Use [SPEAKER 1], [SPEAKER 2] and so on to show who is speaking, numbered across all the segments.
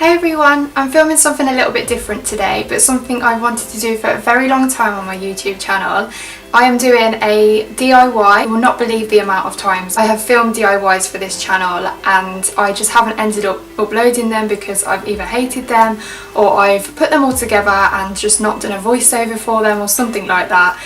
[SPEAKER 1] Hey everyone, I'm filming something a little bit different today, but something I wanted to do for a very long time on my YouTube channel. I am doing a DIY. You will not believe the amount of times I have filmed DIYs for this channel and I just haven't ended up uploading them because I've either hated them or I've put them all together and just not done a voiceover for them or something like that.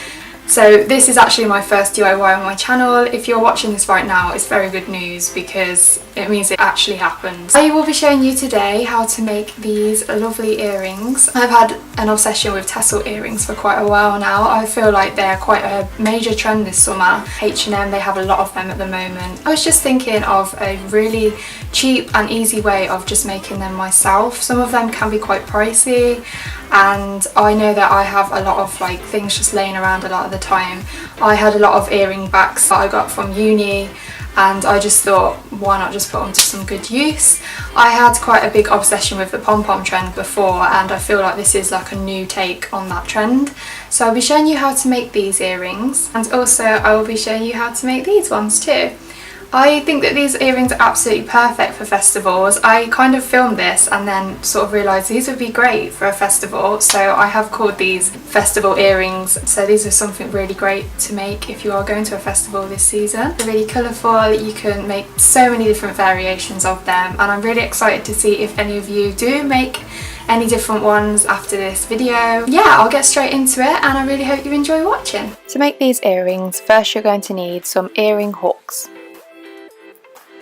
[SPEAKER 1] So this is actually my first DIY on my channel. If you're watching this right now, it's very good news because it means it actually happened. I will be showing you today how to make these lovely earrings. I've had an obsession with tassel earrings for quite a while now. I feel like they're quite a major trend this summer. H&M, they have a lot of them at the moment. I was just thinking of a really cheap and easy way of just making them myself. Some of them can be quite pricey, and I know that I have a lot of things just laying around a lot of the time. I had a lot of earring backs that I got from uni and I just thought, why not just put them to some good use. I had quite a big obsession with the pom-pom trend before and I feel like this is like a new take on that trend. So I'll be showing you how to make these earrings, and also I will be showing you how to make these ones too. I think that these earrings are absolutely perfect for festivals. I kind of filmed this and then sort of realised these would be great for a festival, so I have called these festival earrings. So these are something really great to make if you are going to a festival this season. They're really colourful, you can make so many different variations of them, and I'm really excited to see if any of you do make any different ones after this video. Yeah, I'll get straight into it and I really hope you enjoy watching. To make these earrings, first you're going to need some earring hooks.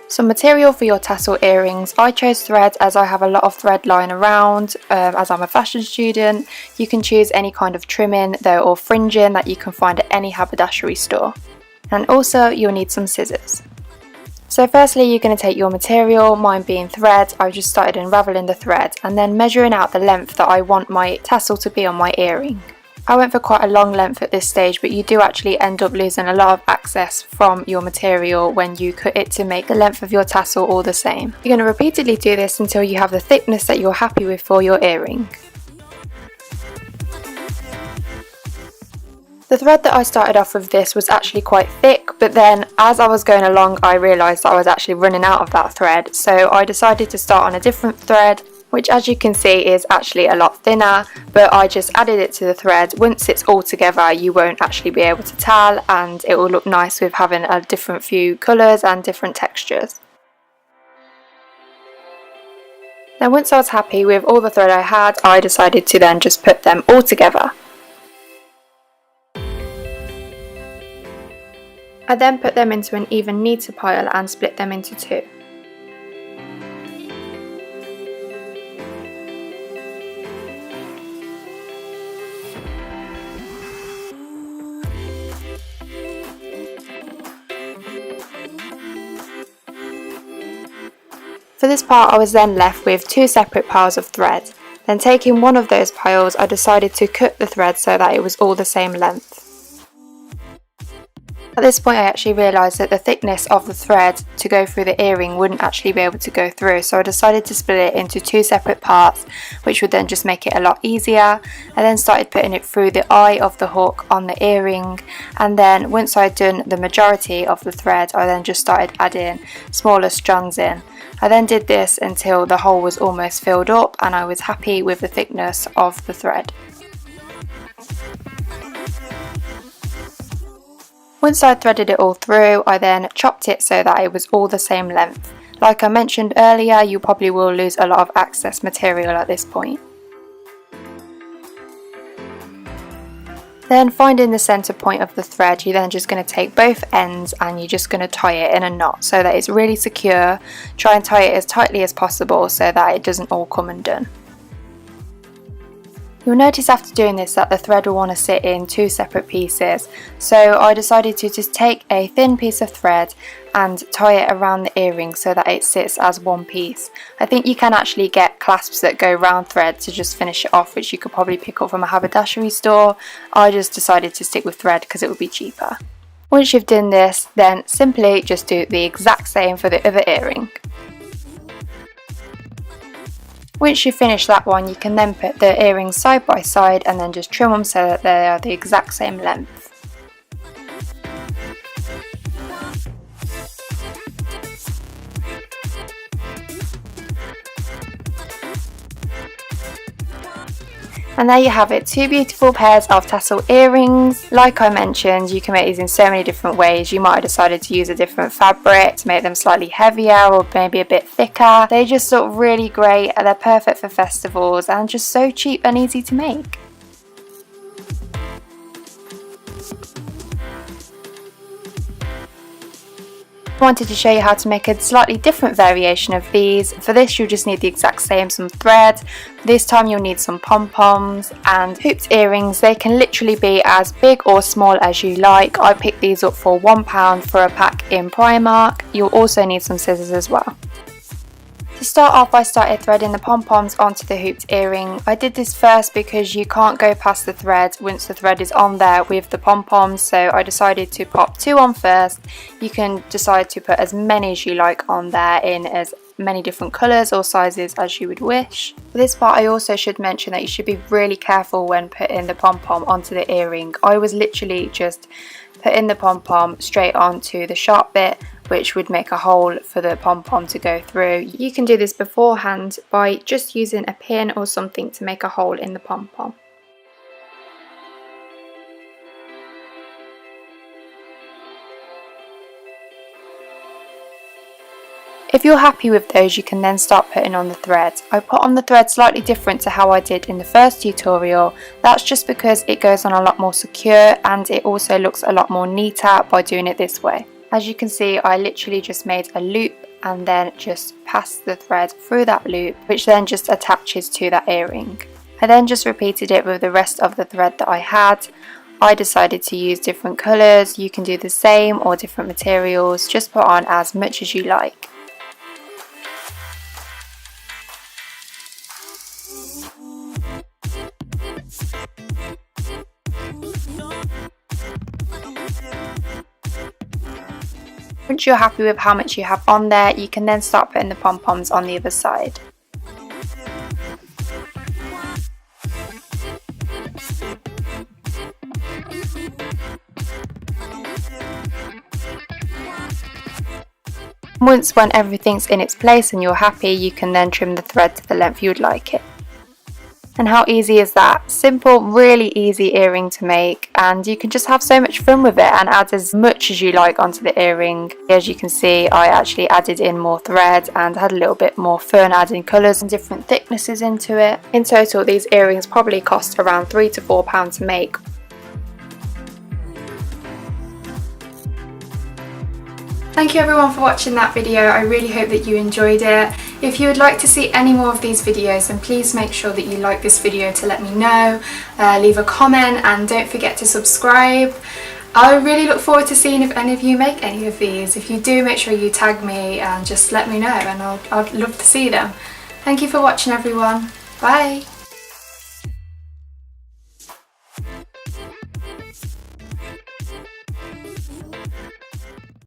[SPEAKER 1] Some material for your tassel earrings. I chose thread as I have a lot of thread lying around as I'm a fashion student. You can choose any kind of trimming though, or fringing that you can find at any haberdashery store. And also you'll need some scissors. So firstly you're going to take your material, mine being thread. I just started unravelling the thread and then measuring out the length that I want my tassel to be on my earring. I went for quite a long length at this stage, but you do actually end up losing a lot of access from your material when you cut it to make the length of your tassel all the same. You're going to repeatedly do this until you have the thickness that you're happy with for your earring. The thread that I started off with this was actually quite thick, but then as I was going along I realised that I was actually running out of that thread, so I decided to start on a different thread, which as you can see is actually a lot thinner, but I just added it to the thread. Once it's all together you won't actually be able to tell, and it will look nice with having a different few colours and different textures. Then once I was happy with all the thread I had, I decided to then just put them all together. I then put them into an even neater pile and split them into two. For this part I was then left with two separate piles of thread. Then taking one of those piles I decided to cut the thread so that it was all the same length. At this point I actually realised that the thickness of the thread to go through the earring wouldn't actually be able to go through, so I decided to split it into two separate parts, which would then just make it a lot easier. I then started putting it through the eye of the hook on the earring, and then once I'd done the majority of the thread I then just started adding smaller strands in. I then did this until the hole was almost filled up and I was happy with the thickness of the thread. Once I threaded it all through, I then chopped it so that it was all the same length. Like I mentioned earlier, you probably will lose a lot of excess material at this point. Then finding the centre point of the thread, you're then just going to take both ends and you're just going to tie it in a knot so that it's really secure. Try and tie it as tightly as possible so that it doesn't all come undone. You'll notice after doing this that the thread will want to sit in two separate pieces, so I decided to just take a thin piece of thread and tie it around the earring so that it sits as one piece. I think you can actually get clasps that go round thread to just finish it off, which you could probably pick up from a haberdashery store. I just decided to stick with thread because it would be cheaper. Once you've done this, then simply just do the exact same for the other earring. Once you finish that one, you can then put the earrings side by side and then just trim them so that they are the exact same length. And there you have it, 2 beautiful pairs of tassel earrings. Like I mentioned, you can make these in so many different ways. You might have decided to use a different fabric to make them slightly heavier or maybe a bit thicker. They just look really great, they're perfect for festivals and just so cheap and easy to make. I wanted to show you how to make a slightly different variation of these. For this you'll just need the exact same, some thread. This time you'll need some pom-poms and hooped earrings. They can literally be as big or small as you like. I picked these up for £1 for a pack in Primark. You'll also need some scissors as well. To start off, I started threading the pom-poms onto the hooped earring. I did this first because you can't go past the thread once the thread is on there with the pom-poms, so I decided to pop 2 on first. You can decide to put as many as you like on there in as many different colours or sizes as you would wish. For this part, I also should mention that you should be really careful when putting the pom-pom onto the earring. I was literally just putting the pom-pom straight onto the sharp bit, which would make a hole for the pom-pom to go through. You can do this beforehand by just using a pin or something to make a hole in the pom-pom. If you're happy with those, you can then start putting on the thread. I put on the thread slightly different to how I did in the first tutorial. That's just because it goes on a lot more secure and it also looks a lot more neater by doing it this way. As you can see, I literally just made a loop and then just passed the thread through that loop, which then just attaches to that earring. I then just repeated it with the rest of the thread that I had. I decided to use different colours. You can do the same or different materials, just put on as much as you like. Once you're happy with how much you have on there, you can then start putting the pom-poms on the other side. Once when everything's in its place and you're happy, you can then trim the thread to the length you would like it. And how easy is that? Simple, really easy earring to make, and you can just have so much fun with it and add as much as you like onto the earring. As you can see, I actually added in more thread and had a little bit more fun adding colours and different thicknesses into it. In total, these earrings probably cost around £3 to £4 to make. Thank you everyone for watching that video. I really hope that you enjoyed it. If you would like to see any more of these videos, then please make sure that you like this video to let me know. Leave a comment and don't forget to subscribe. I really look forward to seeing if any of you make any of these. If you do, make sure you tag me and just let me know, and I'd love to see them. Thank you for watching everyone. Bye!